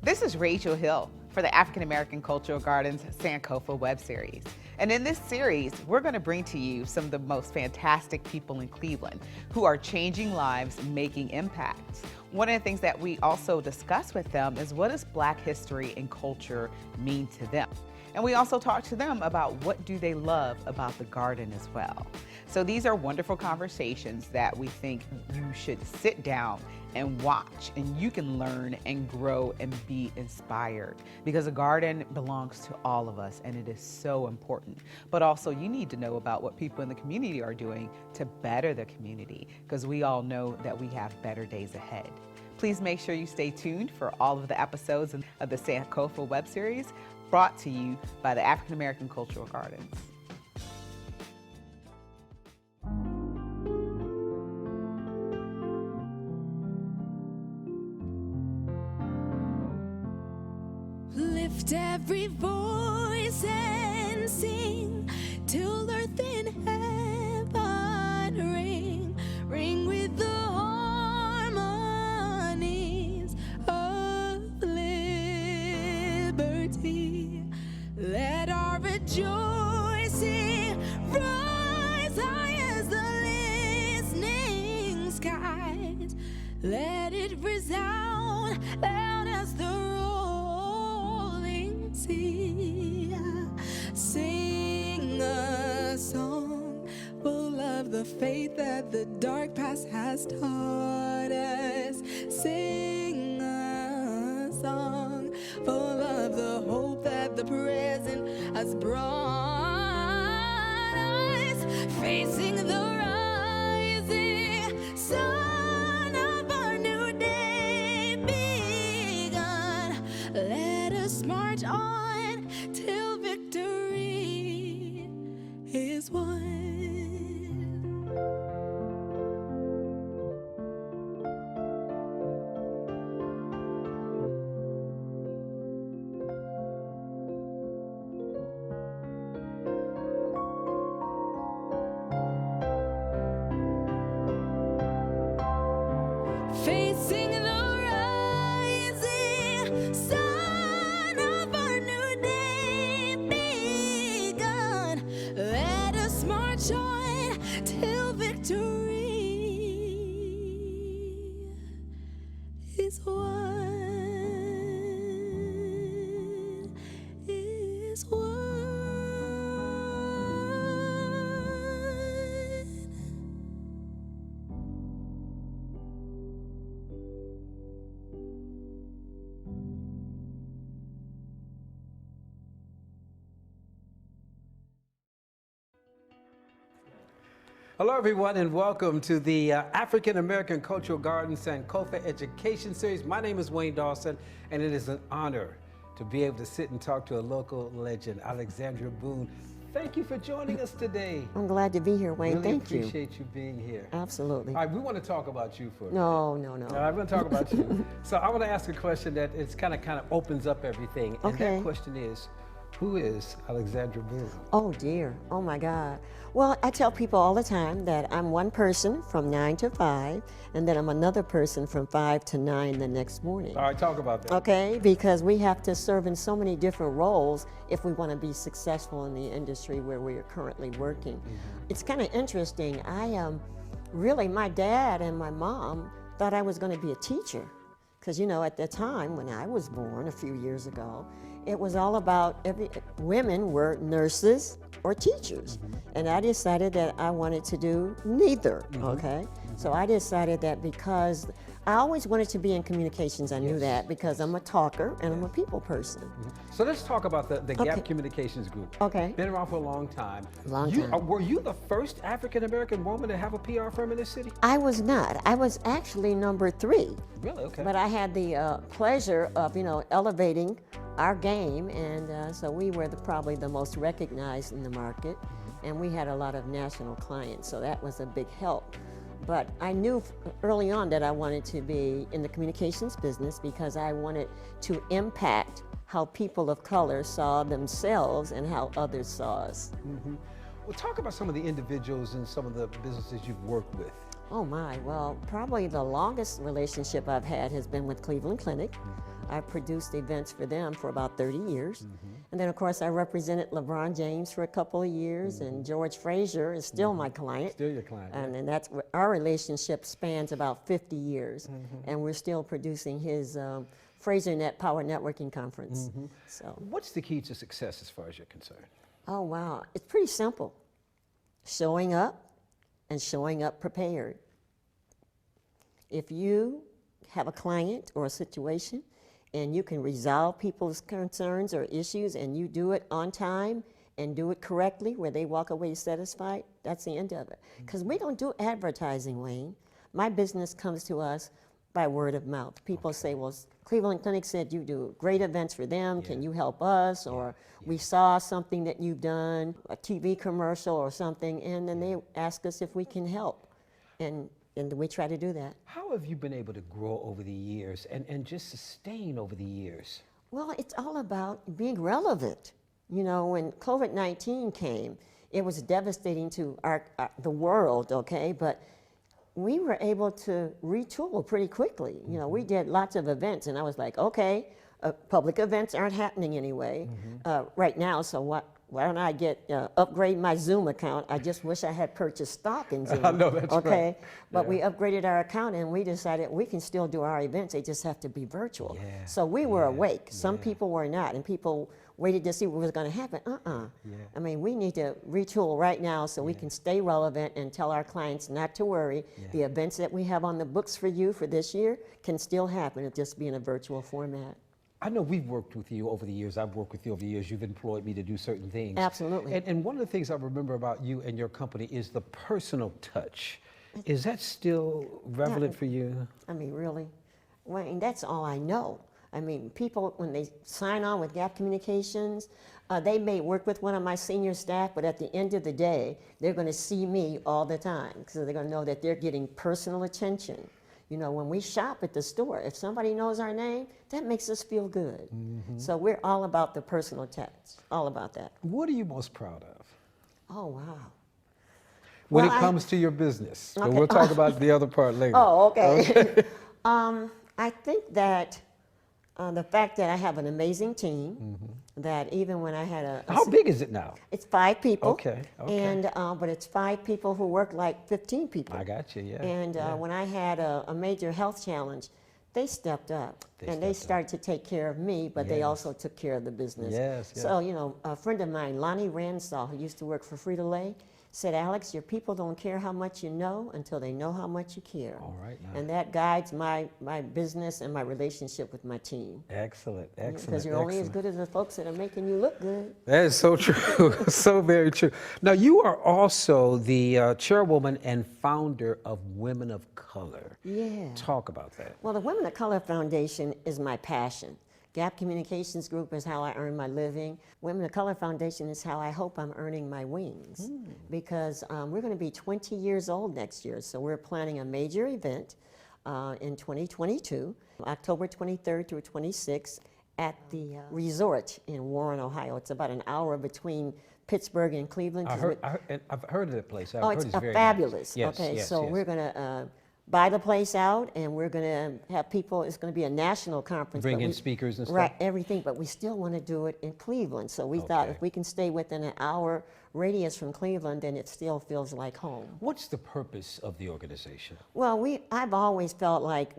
This is Rachel Hill for the African American Cultural Gardens Sankofa web series. And in this series, we're going to bring to you some of the most fantastic people in Cleveland who are changing lives, making impacts. One of the things that we also discuss with them is what does Black history and culture mean to them? And we also talk to them about what do they love about the garden as well. So these are wonderful conversations that we think you should sit down and watch, and you can learn and grow and be inspired, because a garden belongs to all of us and it is so important. But also you need to know about what people in the community are doing to better the community, because we all know that we have better days ahead. Please make sure you stay tuned for all of the episodes of the Sankofa web series, brought to you by the African American Cultural Gardens. Lift every voice and sing till earth and heaven ring, ring with the harmonies of liberty. Let our rejoicing rise high as the listening skies. Let it resound loud as the rolling sea. Sing a song full of the faith that the dark past has taught us. Sing a song full of the hope that the present has brought us. Facing the rising sun of our new day begun. Let us march on till victory is won. Facing the rising sun of our new day begun. Let us march on till victory is won. Is won. Hello, everyone, and welcome to the African American Cultural Gardens Sankofa Education Series. My name is Wayne Dawson, and it is an honor to be able to sit and talk to a local legend, Alexandria Boone. Thank you for joining us today. I'm glad to be here, Wayne. Really Thank you. appreciate you being here. Absolutely. All right, we want to talk about you for a minute. No. I want to talk about you. So I want to ask a question that it's kind of opens up everything. And Okay. that question is, who is Alexandria Boone? Oh dear. Oh my God. Well, I tell people all the time that I'm one person from 9 to 5, and then I'm another person from 5 to 9 the next morning. All right, talk about that. Okay, because we have to serve in so many different roles if we want to be successful in the industry where we are currently working. Mm-hmm. It's kind of interesting. Really, my dad and my mom thought I was going to be a teacher. Because, you know, at the time when I was born a few years ago, it was all about women were nurses or teachers. Mm-hmm. And I decided that I wanted to do neither, Mm-hmm. okay? So I decided that because I always wanted to be in communications, I knew that because I'm a talker and I'm a people person. So let's talk about the Okay. Gap Communications Group. Okay. Been around for a long time. Long time. Were you the first African American woman to have a PR firm in this city? I was not. I was actually number 3. Really? Okay. But I had the pleasure of, elevating our game, and so we were probably the most recognized in the market, and we had a lot of national clients, so that was a big help. But I knew early on that I wanted to be in the communications business because I wanted to impact how people of color saw themselves and how others saw us. Well, talk about some of the individuals and some of the businesses you've worked with. Oh my, well, probably the longest relationship I've had has been with Cleveland Clinic. I've produced events for them for about 30 years. And then, of course, I represented LeBron James for a couple of years, and George Frazier is still my client. Still your client. And then that's our relationship spans about 50 years, and we're still producing his Fraser Net Power Networking Conference. So, What's the key to success as far as you're concerned? oh wow, it's pretty simple. Showing up and showing up prepared. If you have a client or a situation and you can resolve people's concerns or issues and you do it on time and do it correctly where they walk away satisfied, that's the end of it. Because we don't do advertising, Wayne. My business comes to us by word of mouth. People say, well, Cleveland Clinic said you do great events for them. Can you help us? Or we saw something that you've done, a TV commercial or something, and then they ask us if we can help. And we try to do that. How have you been able to grow over the years and just sustain over the years? Well, it's all about being relevant. You know, when COVID-19 came, it was devastating to the world, okay? But we were able to retool pretty quickly. You know, we did lots of events, and I was like, okay, public events aren't happening anyway right now, so why don't I upgrade my Zoom account? I just wish I had purchased stock in Zoom. I know, that's okay? right. But we upgraded our account, and we decided we can still do our events. They just have to be virtual. So we were awake. Some people were not, and people waited to see what was going to happen. I mean, we need to retool right now so we can stay relevant and tell our clients not to worry. The events that we have on the books for you for this year can still happen. It'll just be in a virtual format. I know we've worked with you over the years. I've worked with you over the years. You've employed me to do certain things. Absolutely. And one of the things I remember about you and your company is the personal touch. Is that still relevant for you? I mean, really? Wayne, that's all I know. I mean, people, when they sign on with Gap Communications, they may work with one of my senior staff, but at the end of the day, they're going to see me all the time. So they're going to know that they're getting personal attention. You know, when we shop at the store, if somebody knows our name, that makes us feel good. So we're all about the personal touch, all about that. What are you most proud of Oh, wow. when Well, it comes to your business? But Okay. we'll talk about the other part later. Oh, okay. I think that the fact that I have an amazing team, that even when I had How big is it now? it's 5 people. Okay, okay. And, but it's 5 people who work like 15 people. I got you, yeah. And when I had a major health challenge, they stepped up they started to take care of me, but they also took care of the business. Yes, yes. So, you know, a friend of mine, Lonnie Ransall, who used to work for Frito-Lay, said, Alex, your people don't care how much you know until they know how much you care. All right now. And that guides my business and my relationship with my team. Excellent, excellent. Because you're only as good as the folks that are making you look good. That is so true, so very true. Now, you are also the chairwoman and founder of Women of Color. Yeah. Talk about that. Well, the Women of Color Foundation is my passion. Gap Communications Group is how I earn my living. Women of Color Foundation is how I hope I'm earning my wings. Because we're going to be 20 years old next year, so we're planning a major event in 2022, October 23rd through 26th, at the resort in Warren, Ohio. It's about an hour between Pittsburgh and Cleveland. I've heard of that place. I've Oh, heard it's very fabulous. Nice. Yes, okay, yes, so yes. we're going to buy the place out, and we're going to have people. It's going to be a national conference. Bring but in speakers and stuff? Right, everything, but we still want to do it in Cleveland. So we thought Okay. if we can stay within an hour radius from Cleveland, then it still feels like home. What's the purpose of the organization? Well, I've always felt like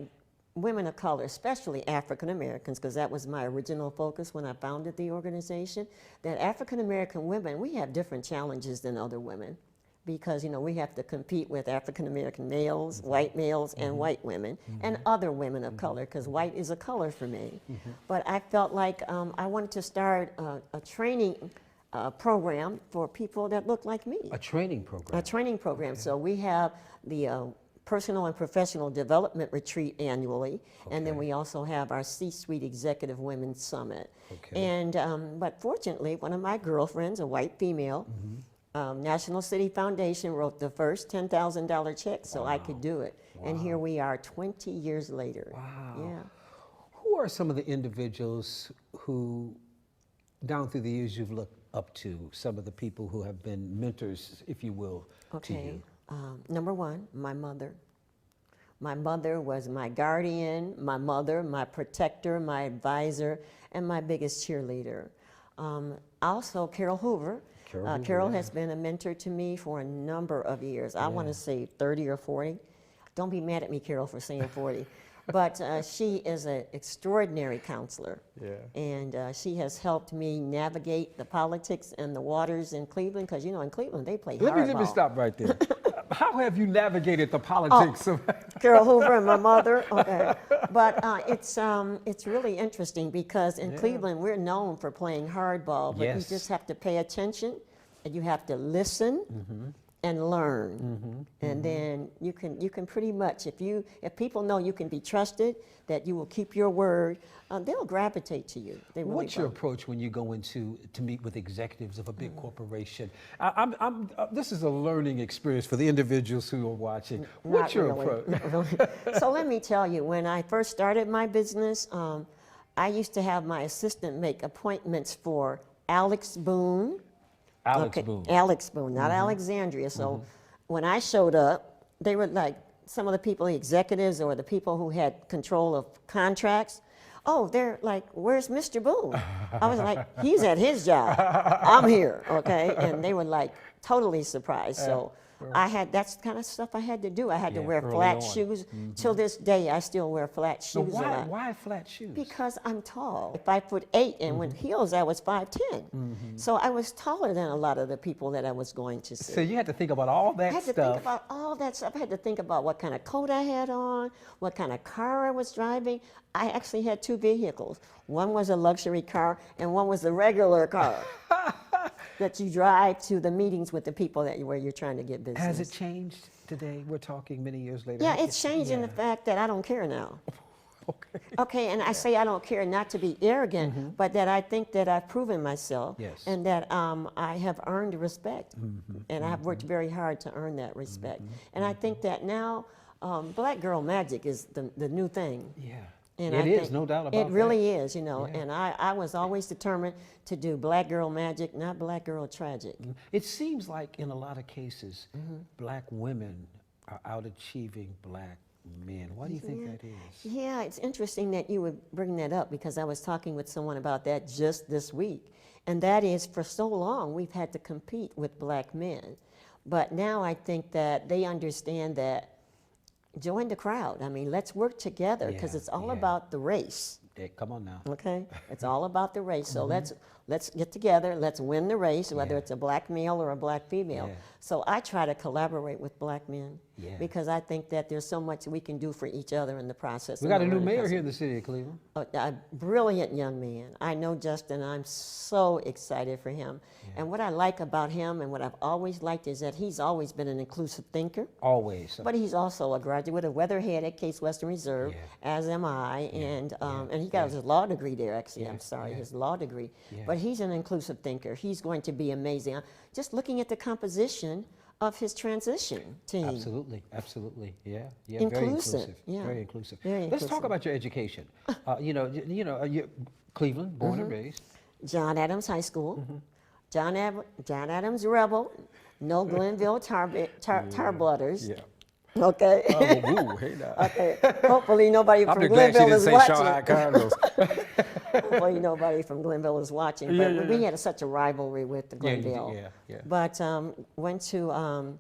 women of color, especially African Americans, because that was my original focus when I founded the organization, that African American women, we have different challenges than other women. Because, you know, we have to compete with African American males, white males, and white women, and other women of color, because white is a color for me. But I felt like I wanted to start a training program for people that look like me. A training program. A training program. So we have the Personal and Professional Development Retreat annually, and then we also have our C-Suite Executive Women's Summit. Okay. And, but fortunately, one of my girlfriends, a white female, National City Foundation wrote the first $10,000 check so I could do it. And here we are 20 years later. Wow. Yeah. Who are some of the individuals who, down through the years, you've looked up to, some of the people who have been mentors, if you will, to Okay. you? Number one, my mother. My mother was my guardian, my mother, my protector, my advisor, and my biggest cheerleader. Also, Carol Hoover. Carol has been a mentor to me for a number of years. I want to say 30 or 40. Don't be mad at me, Carol, for saying 40. But she is an extraordinary counselor. And she has helped me navigate the politics and the waters in Cleveland, because, you know, in Cleveland, they play hardball. Let me stop right there. How have you navigated the politics of Carol Hoover and my mother? Okay. But it's really interesting, because in Cleveland, we're known for playing hardball, but you just have to pay attention, and you have to listen and learn. And then you can pretty much, if people know you can be trusted, that you will keep your word, they'll gravitate to you. They really What's your approach when you go to meet with executives of a big corporation? This is a learning experience for the individuals who are watching. What's your approach? Not really. So let me tell you, when I first started my business, I used to have my assistant make appointments for Alex Boone. Alex Boone, not Alexandria. So when I showed up, they were like, some of the people, the executives or the people who had control of contracts, oh, they're like, where's Mr. Boone? I was like, he's at his job. I'm here, okay? And they were like totally surprised. So that's the kind of stuff I had to do. I had to wear flat shoes. Till this day, I still wear flat shoes. So why flat shoes? Because I'm tall. 5'8", and with heels, I was 5'10". So I was taller than a lot of the people that I was going to see. So you had to think about all that stuff. I had to think about all that stuff. I had to think about what kind of coat I had on, what kind of car I was driving. I actually had two vehicles. One was a luxury car, and one was a regular car that you drive to the meetings with the people where you're trying to get business. Has it changed today? We're talking many years later. Yeah, it's changed in the fact that I don't care now. Okay, and I say I don't care not to be arrogant, but that I think that I've proven myself, and that I have earned respect, and I've worked very hard to earn that respect. And I think that now, Black Girl Magic is the new thing. Yeah. And it is, no doubt about that. It really is, you know, and I was always determined to do Black Girl Magic, not Black Girl Tragic. It seems like in a lot of cases, Black women are out-achieving Black men. Why do you think that is? Yeah, it's interesting that you would bring that up, because I was talking with someone about that just this week. And that is, for so long, we've had to compete with Black men. But now I think that they understand that join the crowd. I mean, let's work together, because it's all about the race. Come on now. Okay? It's all about the race. So let's get together, let's win the race, whether it's a Black male or a Black female. So I try to collaborate with Black men, because I think that there's so much we can do for each other in the process. We got a new mayor here in the city of Cleveland. A brilliant young man. I know Justin. I'm so excited for him. And what I like about him, and what I've always liked, is that he's always been an inclusive thinker. Always. But he's also a graduate of Weatherhead at Case Western Reserve, as am I. And he got his law degree there, actually. I'm sorry, his law degree. But he's an inclusive thinker. He's going to be amazing. Just looking at the composition of his transition team. Absolutely, absolutely, Inclusive, very inclusive, very inclusive. Very Let's inclusive. talk about your education. You're Cleveland, born and raised. John Adams High School, John Adams Rebel, no Glenville Tarblooders. Okay. Hey now. Okay. Hopefully nobody from I'm glad she Glenville didn't is say watching. Shanghai Cardinals. Hopefully nobody from Glenville is watching. But we had such a rivalry with the Glenville. But went to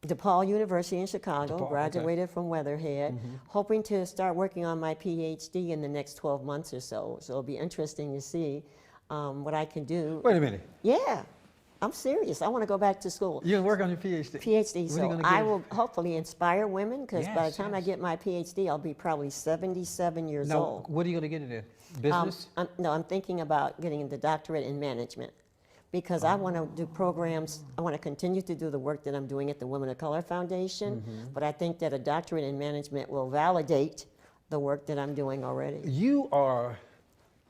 DePaul University in Chicago, graduated from Weatherhead, hoping to start working on my PhD in the next 12 months or so. So it'll be interesting to see what I can do. Wait a minute. Yeah. I'm serious. I want to go back to school. You're going to work on your PhD? PhD. So I will hopefully inspire women, because by the time I get my PhD, I'll be probably 77 years old. What are you going to get into? Business? I'm thinking about getting the doctorate in management, because I want to do programs. I want to continue to do the work that I'm doing at the Women of Color Foundation, but I think that a doctorate in management will validate the work that I'm doing already. You are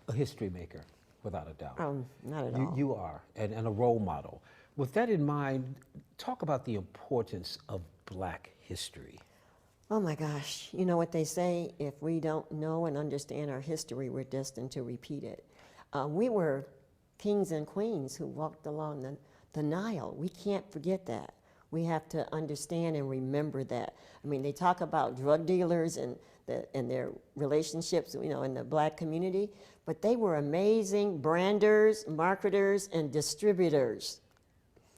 a history maker, without a doubt. Not at all. You are, and a role model. With that in mind, talk about the importance of Black history. Oh my gosh, you know what they say, if we don't know and understand our history, we're destined to repeat it. We were kings and queens who walked along the Nile. We can't forget that. We have to understand and remember that. I mean, they talk about drug dealers and their relationships, you know, in the black community, but they were amazing branders, marketers, and distributors.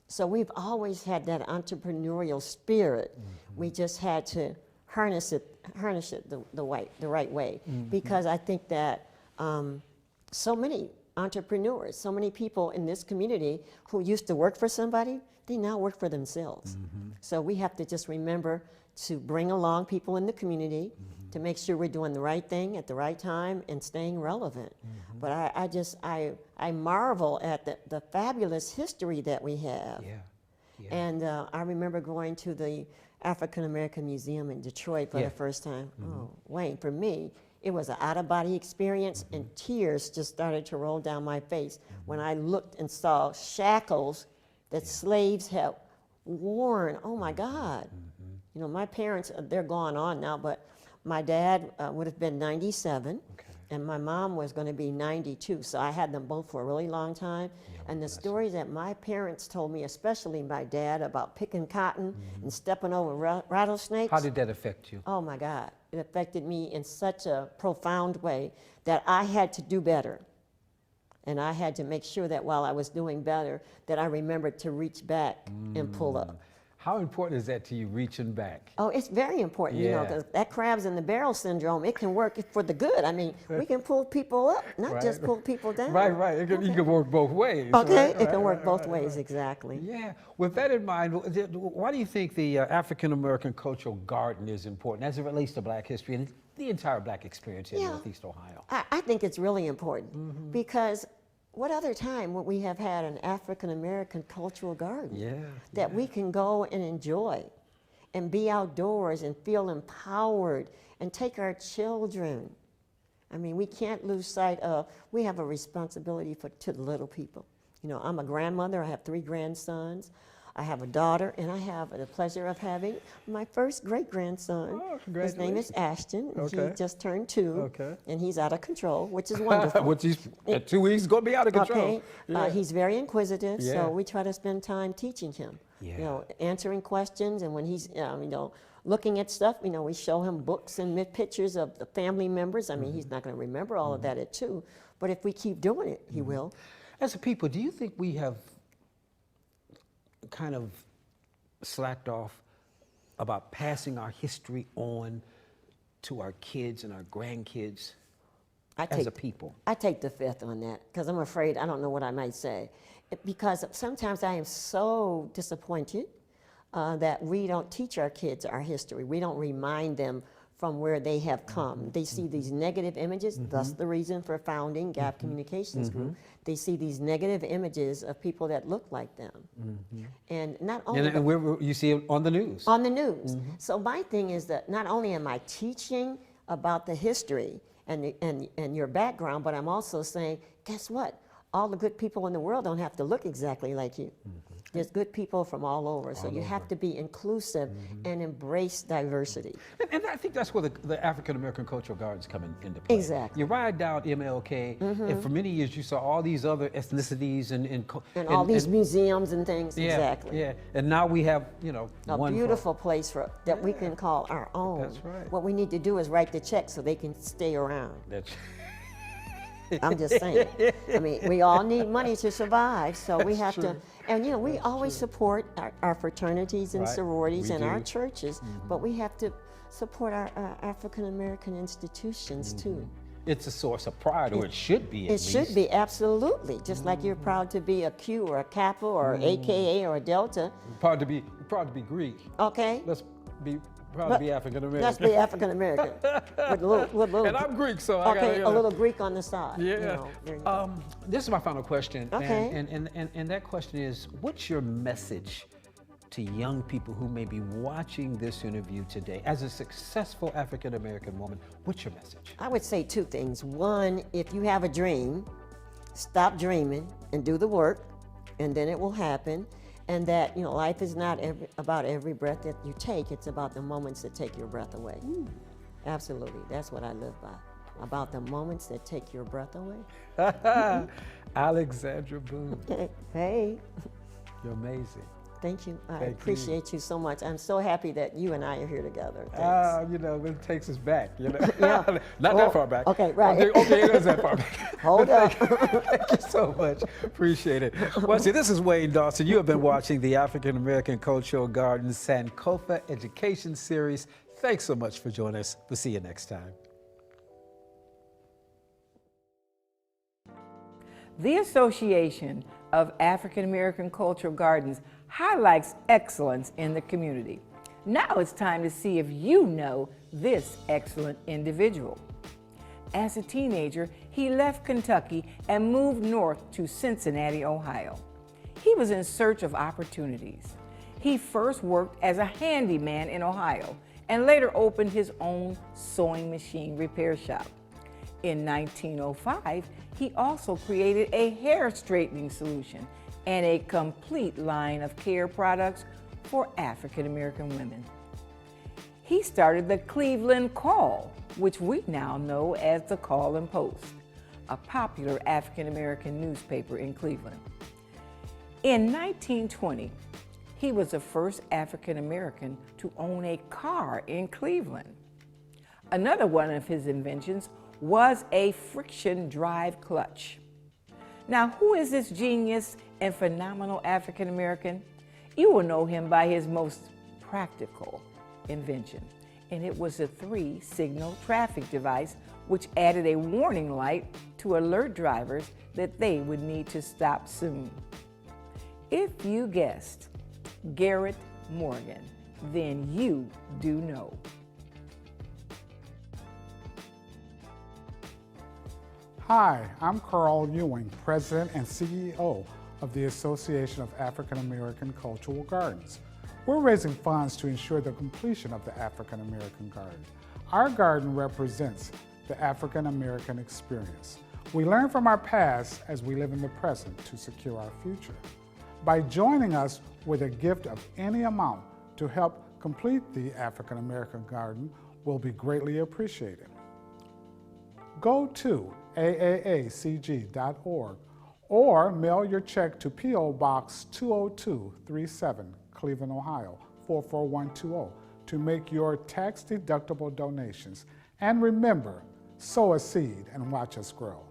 So we've always had that entrepreneurial spirit. We just had to harness it the right way. Because I think that so many entrepreneurs, so many people in this community who used to work for somebody, they now work for themselves. So we have to just remember to bring along people in the community to make sure we're doing the right thing at the right time and staying relevant. But I marvel at the fabulous history that we have. And I remember going to the African American Museum in Detroit for the first time. Oh, Wayne, for me, it was an out-of-body experience, and tears just started to roll down my face when I looked and saw shackles that slaves had worn. Oh my God. You know, my parents, they're gone on now, but my dad would have been 97, and my mom was going to be 92. So I had them both for a really long time. And the stories that my parents told me, especially my dad, about picking cotton and stepping over rattlesnakes. How did that affect you? Oh my God. It affected me in such a profound way that I had to do better. And I had to make sure that while I was doing better, that I remembered to reach back and pull up. How important is that to you, reaching back? Oh, it's very important, you know, 'cause that crabs in the barrel syndrome, it can work for the good. I mean, we can pull people up, not just pull people down. Right. You can work both ways. Okay, it can work both ways, exactly. Yeah. With that in mind, why do you think the African American Cultural Garden is important as it relates to Black history and the entire Black experience in Northeast Ohio? I think it's really important because what other time would we have had an African American cultural garden that we can go and enjoy and be outdoors and feel empowered and take our children? I mean, we can't lose sight of, we have a responsibility to the little people. You know, I'm a grandmother, I have 3 grandsons. I have a daughter, and I have the pleasure of having my first great-grandson. Oh, his name is Ashton. Okay. He just turned 2, Okay. and he's out of control, which is wonderful. Which he's, at 2 weeks, going to be out of control. Okay. He's very inquisitive, Yeah. so we try to spend time teaching him. Yeah. You know, answering questions, and when he's, you know, looking at stuff, you know, we show him books and pictures of the family members. I mean, he's not going to remember all of that at 2, but if we keep doing it, he will. As a people, do you think we have kind of slacked off about passing our history on to our kids and our grandkids as a people? I take the fifth on that because I'm afraid I don't know what I might say. Because sometimes I am so disappointed that we don't teach our kids our history. We don't remind them from where they have come. They see these negative images, thus the reason for founding Gap Communications Group. They see these negative images of people that look like them. And not only And you see it on the news. on the news. So my thing is that not only am I teaching about the history and your background, but I'm also saying, guess what? All the good people in the world don't have to look exactly like you. There's good people from all over, so you have to be inclusive and embrace diversity. And I think that's where the African American Cultural Gardens come into play. Exactly. You ride down MLK, and for many years you saw all these other ethnicities and all these museums and things, exactly. Yeah, and now we have, you know, A one beautiful place that we can call our own. That's right. What we need to do is write the check so they can stay around. That's I'm just saying. I mean, we all need money to survive, so we have to. And you know, we always support our fraternities and Right, sororities we and do. our churches, but we have to support our African American institutions too. It's a source of pride, or it should be. It should be, absolutely. Just like you're proud to be a Q or a Kappa or AKA or a Delta. Proud to be Greek. Okay. Let's be proud to be African American. Let's be African American. with a little, And I'm Greek, so I okay, gotta, a little Greek on the side. Yeah. You know, there you go. This is my final question. Okay. And that question is, what's your message to young people who may be watching this interview today? As a successful African American woman, what's your message? I would say 2 things. One, if you have a dream, stop dreaming and do the work, and then it will happen. And that, you know, life is not about every breath that you take. It's about the moments that take your breath away. Absolutely. That's what I live by. About the moments that take your breath away. Alexandria Boone, Hey. you're amazing. Thank you. I Thank you. appreciate you so much. I'm so happy that you and I are here together. Thanks. You know, it takes us back, you know. Yeah. Not that far back. Okay, right. Okay, it is that far back. Hold up. Thank you so much. Appreciate it. Well, see, this is Wayne Dawson. You have been watching the African American Cultural Gardens Sankofa Education Series. Thanks so much for joining us. We'll see you next time. The Association of African American Cultural Gardens highlights excellence in the community. Now it's time to see if you know this excellent individual. As a teenager, he left Kentucky and moved north to Cincinnati, Ohio. He was in search of opportunities. He first worked as a handyman in Ohio and later opened his own sewing machine repair shop. In 1905, he also created a hair straightening solution and a complete line of care products for African American women. He started the Cleveland Call, which we now know as the Call and Post, a popular African American newspaper in Cleveland. In 1920, he was the first African American to own a car in Cleveland. Another one of his inventions was a friction drive clutch. Now, who is this genius and phenomenal African American? You will know him by his most practical invention, and it was a 3-signal traffic device which added a warning light to alert drivers that they would need to stop soon. If you guessed Garrett Morgan, then you do know. Hi, I'm Carl Ewing, President and CEO of the Association of African American Cultural Gardens. We're raising funds to ensure the completion of the African American Garden. Our garden represents the African American experience. We learn from our past as we live in the present to secure our future. By joining us with a gift of any amount to help complete the African American Garden will be greatly appreciated. Go to AAACG.org or mail your check to P.O. Box 20237, Cleveland, Ohio 44120 to make your tax-deductible donations. And remember, sow a seed and watch us grow.